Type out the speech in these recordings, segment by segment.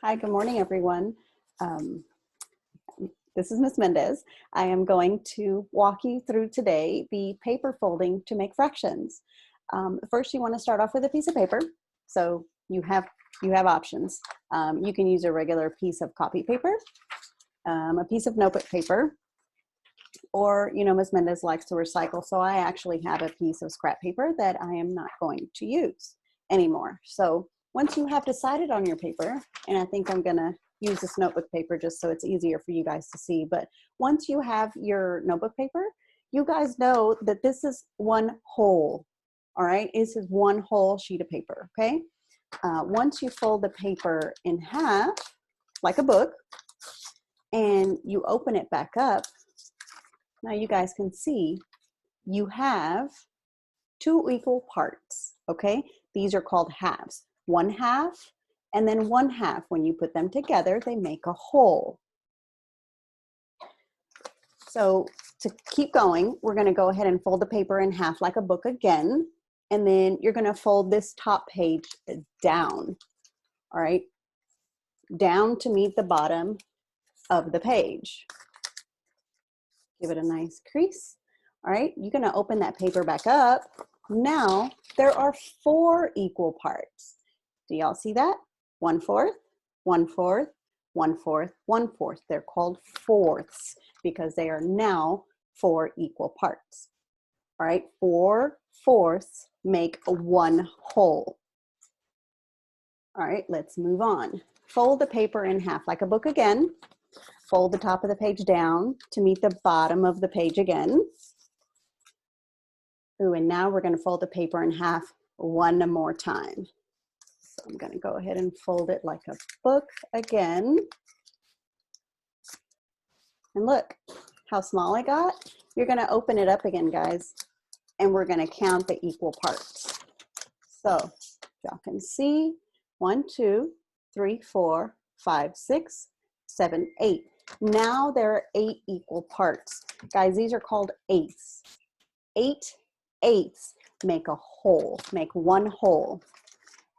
Hi, good morning, everyone. Um, this is Miss Mendez. I am going to walk you through today the paper folding to make fractions. First, you want to start off with a piece of paper. So you have options. You can use a regular piece of copy paper, a piece of notebook paper, or, Miss Mendez likes to recycle. So I actually have a piece of scrap paper that I am not going to use anymore. So once you have decided on your paper, and I think I'm gonna use this notebook paper just so it's easier for you guys to see, but once you have your notebook paper, you guys know that this is one whole, all right? This is one whole sheet of paper, okay? Once you fold the paper in half, like a book, and you open it back up, now you guys can see you have two equal parts, okay? These are called halves. One half and then one half. When you put them together, they make a whole. So to keep going, we're gonna go ahead and fold the paper in half like a book again, and then you're gonna fold this top page down, all right? Down to meet the bottom of the page. Give it a nice crease. All right, you're gonna open that paper back up. Now, there are four equal parts. Do y'all see that? 1/4, 1/4, 1/4, 1/4. They're called fourths because they are now four equal parts. All right, 4/4 make a one whole. All right, let's move on. Fold the paper in half like a book again. Fold the top of the page down to meet the bottom of the page again. Ooh, and now we're going to fold the paper in half one more time. So I'm going to go ahead and fold it like a book again. And look how small I got. You're going to open it up again, guys, and we're going to count the equal parts. So y'all can see 1, 2, 3, 4, 5, 6, 7, 8. Now there are 8 equal parts. Guys, these are called eighths. 8/8 make a whole, make one whole.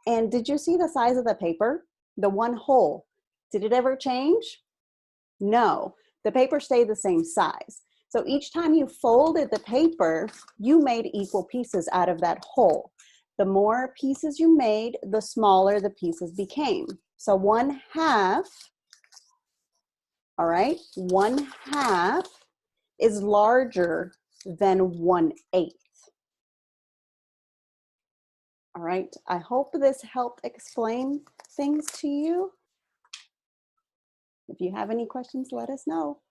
And did you see the size of the paper? The one whole. Did it ever change? No, the paper stayed the same size. So each time you folded the paper, you made equal pieces out of that whole. The more pieces you made, the smaller the pieces became. So 1/2, all right, 1/2 is larger than 1/8. All right, I hope this helped explain things to you. If you have any questions, let us know.